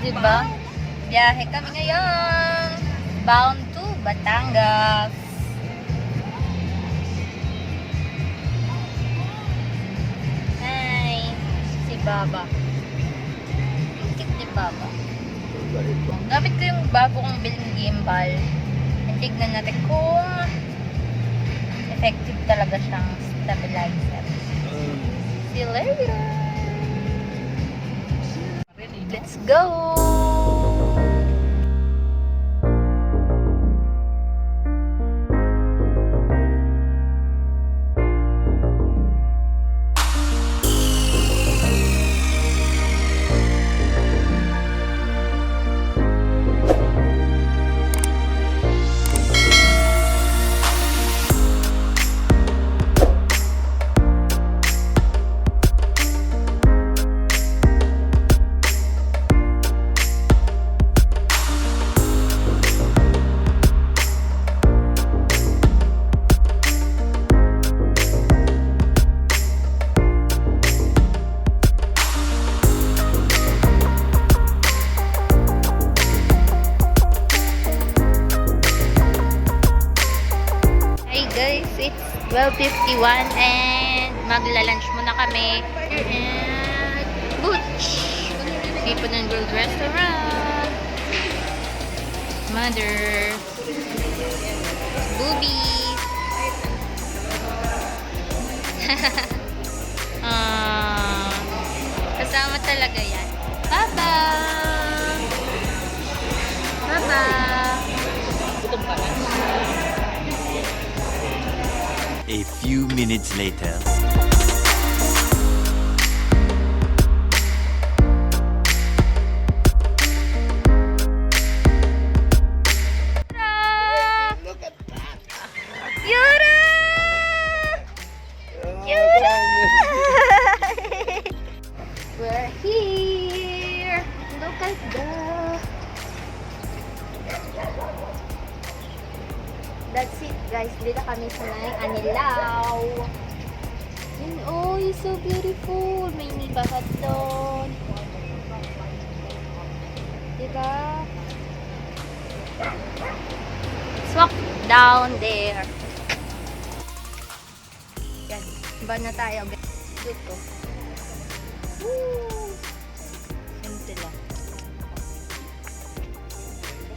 Diba? Biyahe kami ngayon. Bound to Batangas. Hi. Si Baba. Ang cute ni Baba. Gamit ko yung bago kong biling gimbal. Tignan natin kung effective talaga siyang stabilizer. See you later! Let's go! Guys, it's 12:51 and magla-lunch muna kami at Buti, People and Girls Restaurant. Mother, Buti. Kasama talaga yan. Papa! Papa! Gutom ka na? A few minutes later. Look at that. Yura! Yura! We're here. Look at that. That's it, guys. Dito kami sa may Anilaw. And oh, it's so beautiful. May nibahat doon. Diba? Let's walk down there. Yan. Ba na tayo, guys. Dito. Woo! Yan sila.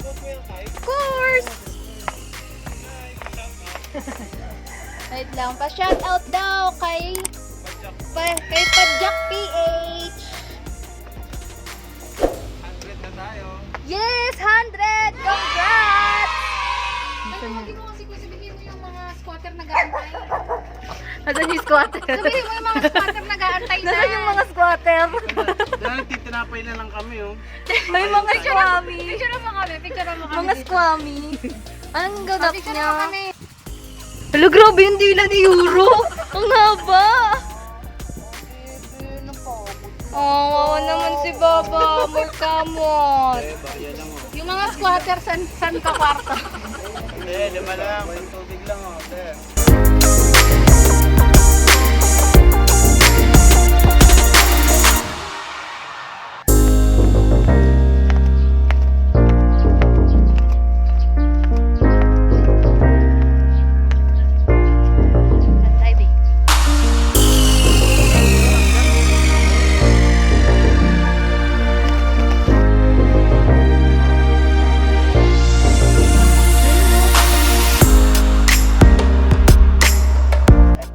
Of course! Wait lang, pa-shoutout daw kay Padjak PH. 100 na tayo. Yes, 100! Congrats! Sabihin mo kasi kung sabihin mo yung mga squatter nag-aantay. Nasaan yung squatter? Sabihin mo yung mga squatter nag-aantay na. Nasaan yung mga squatter? Dahil titinapay na lang kami, oh. May mga squammy. Picture mo kami, picture mo kami. Mga squammy. Anong gadap Picture niya? mo kami. Hala, grabe yung dila ni Euro. Ang haba. Oo, naman si Baba. More kamot. Barya lang, oh. Yung mga squatter, san ka kwarto? Hindi, lima lang. Pantubig lang, oh. There.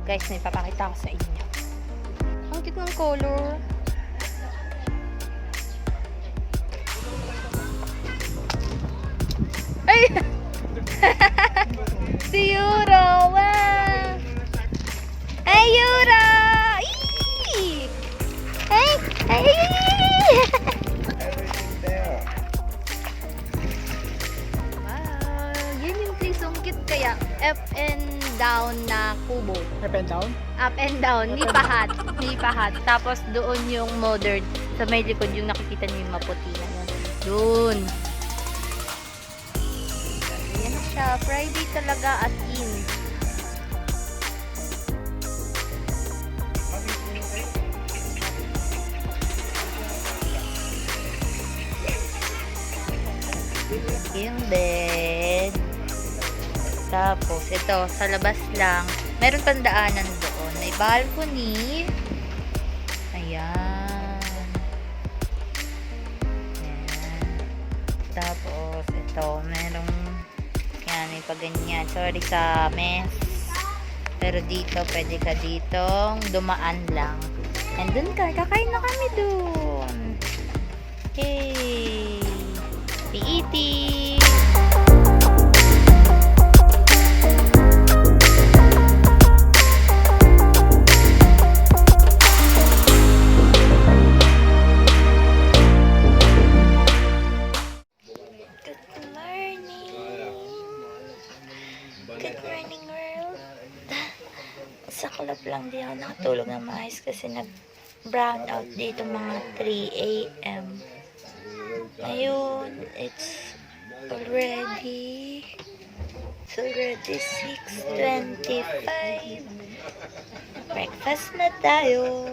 Guys, may papakita ko sa inyo. Ang cute ng color. Ay! Si Euro! Wow! Ay, Euro! Eee! Ay! Ay! Everything there. Wow! Yan yung place. Ang cute kaya. Up and down na kubo. Up and down? Up and down. Hindi pahat. Hindi pahat. Tapos doon yung modern. Sa may likod yung nakikita niyo yung maputi na yun. Doon. Ayan na siya. Private talaga as in. yung bed. Tapos, ito, sa labas lang. Meron pang daanan doon. May balcony. Ayan. Ayan. Tapos, ito, merong yan, may paganyan. Sorry sa mess. Pero dito, pwede ka ditong dumaan lang. And dun ka, kakain na kami dun. Hey! Eating! Good morning, world. Sa club lang di ako nakatulog na maayos kasi nag-brown out dito mga 3 a.m. Ngayon, it's already 6:25. Breakfast na tayo.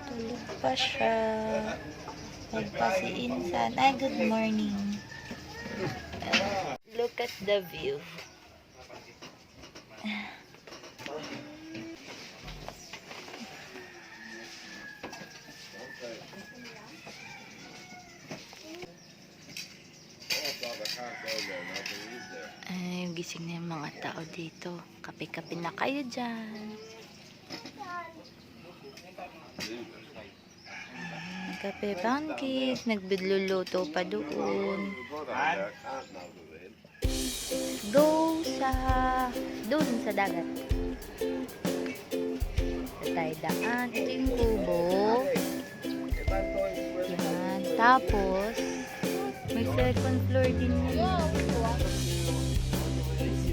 Tulog pa siya. Nagpasi insan. Ay, good morning. Look at the view. Ay, gising na yung mga tao dito. Kape-kape na kayo dyan. Kape pancake. Nagbidluluto pa doon. Go sa doon sa dagat. Sa tayo daan. Ito yung kubo. Yan. Tapos, may second floor din yan.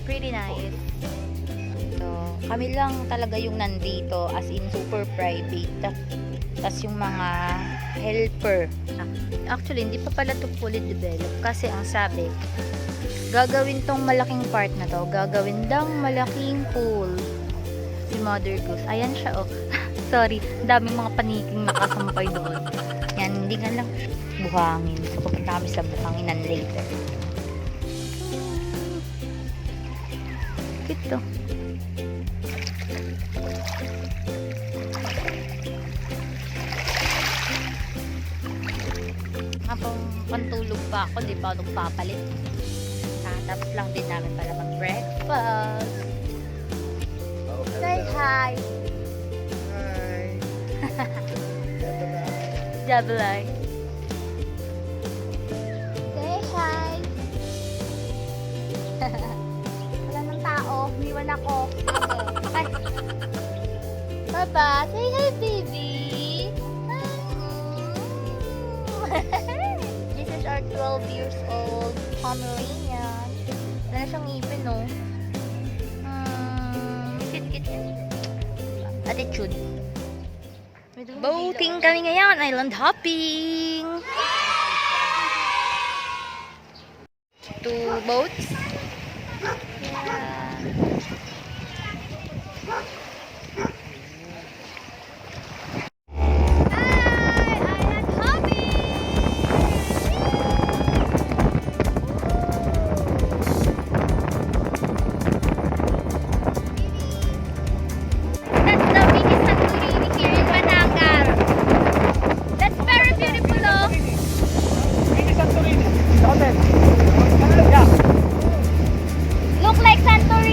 Pretty nice. So, kami lang talaga yung nandito. As in, super private. Tapos yung mga helper. Actually, hindi pa pala ito fully developed. Kasi ang sabi, gagawin tong malaking part na to. Gagawin daw malaking pool. Si Mother Goose. Ayan siya, oh. Sorry, daming mga paniking nakasampay doon. Yan, hindi nga lang buhangin. So, pupunta kami sa buhanginan later. Cute to. Habang pantulog pa ako, di pa ako nagpapalit. Tapos lang din namin para mag-breakfast. Say hi! Hi. Jabalay. Say hi! Wala ng tao. Umiwan ako. Ay! Papa, say hi, baby! This is our 12 years old Pomeranian. Wala na siyang ngipin, no? Kit-kit yun. Attitude. Boating kami ngayon. Island hopping. 2 boats. Yeah. Look like Santorini.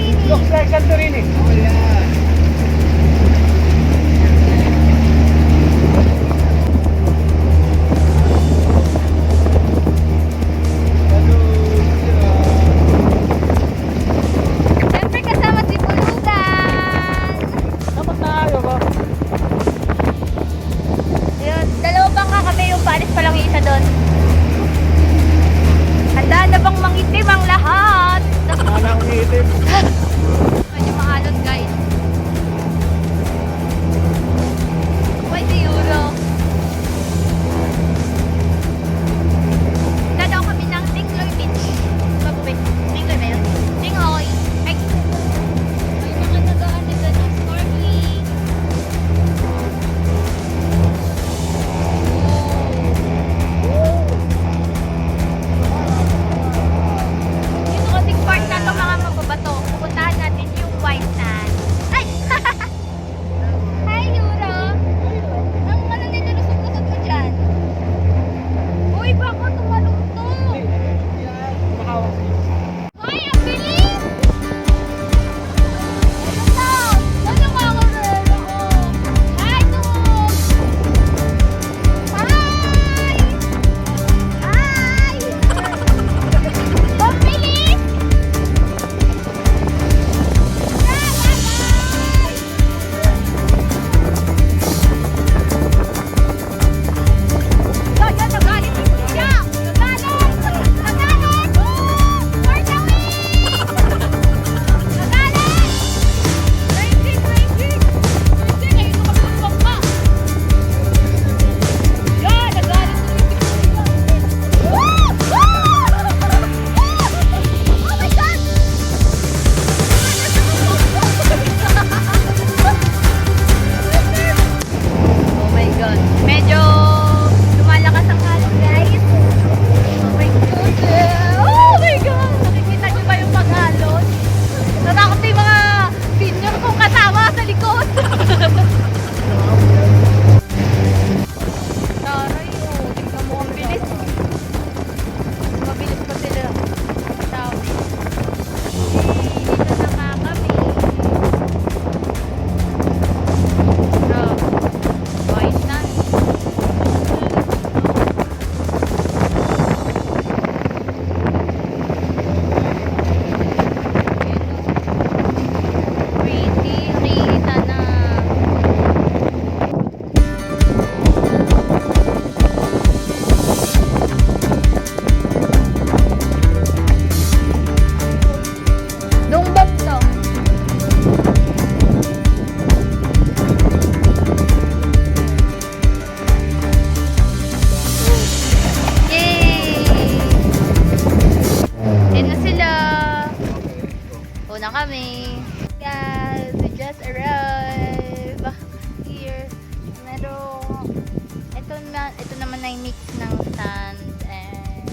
sand and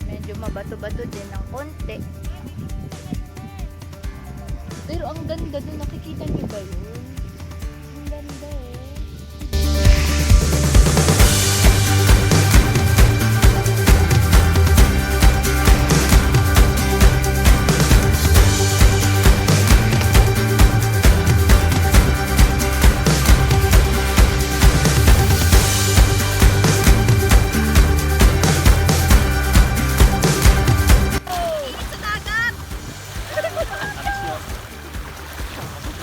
medyo mabato-bato din ng konti. Pero ang ganda doon, nakikita niyo ba yun? Ang ganda eh.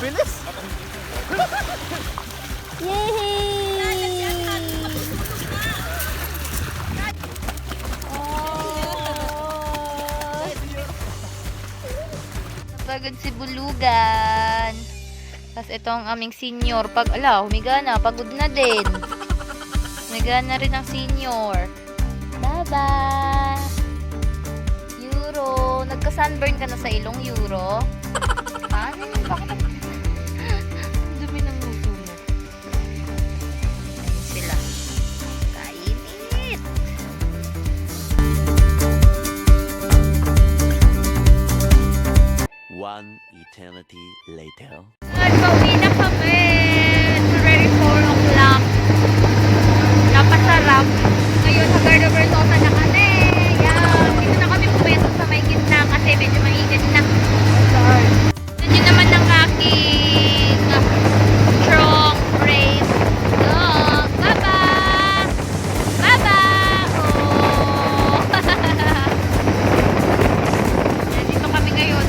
Bilis! Pagod si Bulugan. Tapos ito ang aming senior. Humiga na. Pagod na din. Humiga na rin ang senior. Baba! Euro. Nagka-sunburn ka na sa ilong, Euro? Ano? Bakit? Dumi ng muso mo. Ayun sila. Kainit! One eternity later. At pauwi na kami. It's already 4 o'clock. Napasarap. Ngayon, Hagar de Versosa na kami. Yan. Dito na kami pumesto sa may gitna kasi medyo mainit na. Yun yun naman ang aking strong praise. Dog. Baba! Baba! Oh! Yan, dito kami ngayon.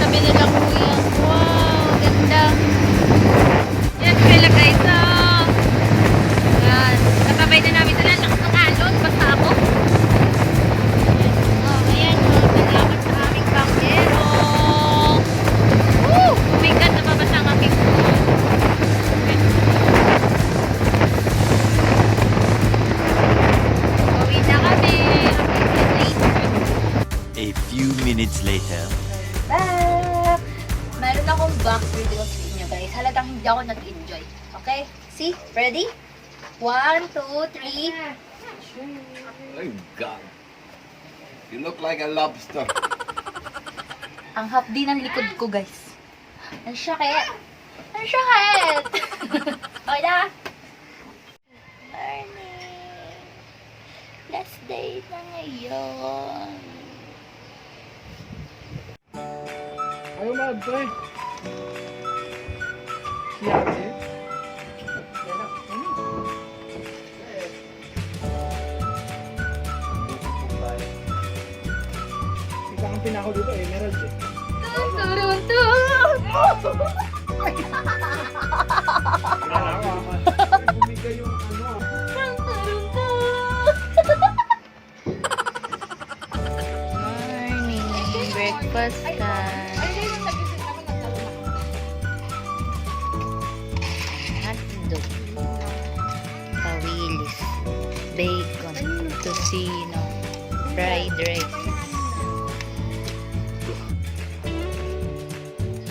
Sabi nila kuya. Wow, ganda. Yan sila guys. Yan. Nakabay na namin sila. Lakas ng alon. Basta ako. Ayan. Salamat sa aming banggero. Woo! Oh my God, nababasa ang aking Uwi na kami. A few minutes later. Back! Meron akong back video sa inyo guys. Halagang hindi ako nag-enjoy. Okay? See? Ready? 1, 2, 3. Oh God. You look like a lobster. Ang hapdi ng likod ko guys. Ang sakit. Ang sakit. Okay na? Morning. Last day na ngayon. Ayaw na, Dre. Siyate. Ikaw ang pinako dito, Emerald eh. Bumigay yung ano. Morning. Breakfast time. Hotdog. Tawilis. Bacon. Tocino. Fried rice.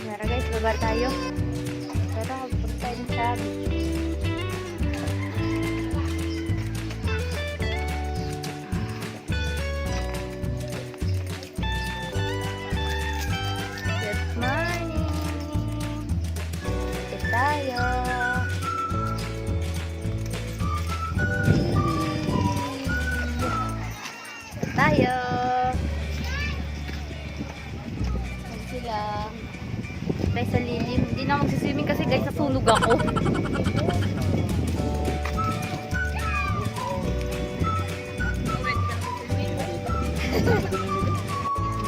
Tara guys, baba tayo. Tara, punta tayo sa good morning. Ito tayo. Tayo. Ayan sila. Tayo sa lilim. Hindi na magsiswimming kasi guys, nasunog ako. Hindi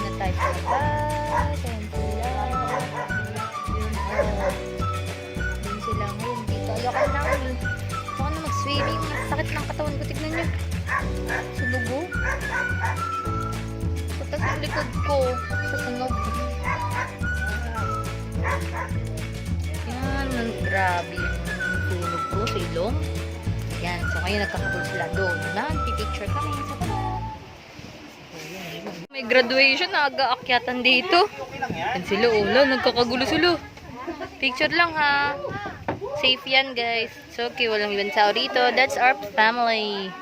na tayo sa labas. Ayan sila. Yun oh. Yun sila ngayon dito. Ayoko na mag-swimming. Sakit ng katawan ko. Tignan nyo. Sunog oh. Putas ang likod ko sa sunog. Yan, grabe yung sunog ko sa ilong. Yan, so ngayon nagkakapul sila doon. Pipicture kami sa tanan. May graduation na aga-akyatan dito. Yan sila, nagkakagulo sila. Picture lang ha. Safe yan guys. So okay, walang ibang tao rito. That's our family.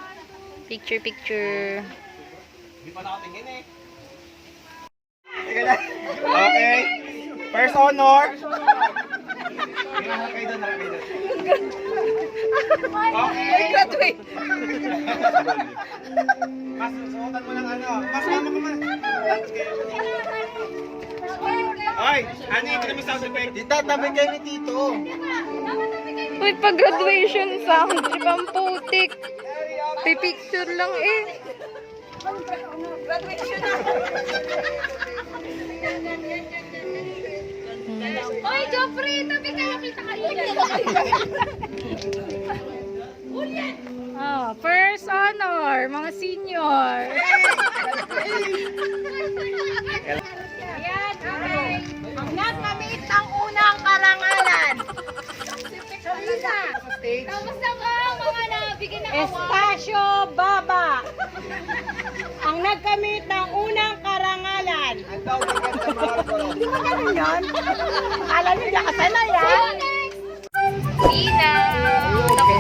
Picture, picture. Okay. First honor. Okay. Graduate. Mas suotan mo ng ano. Mas mama ko man. Hoy, ano yung kami sound effect? Tita, tabi kayo ni Tito. Uy, pag-graduation sound. Ibang putik. Pipicture lang eh. Graduation na. Hoy, Joffrey, tabi kayo. Kita kayo. Ulit. Oh, first honor, mga senior. Ayan, okay. Ang nakamit ang unang karangalan. Salina. Tapos na ba ang mga nabigyan ng award? Estasyo Baba. Ang nagkamit ng unang karangalan. Hindi mo ganun yun? Alam niyo, di ka sanay, ha? Sina. Naku,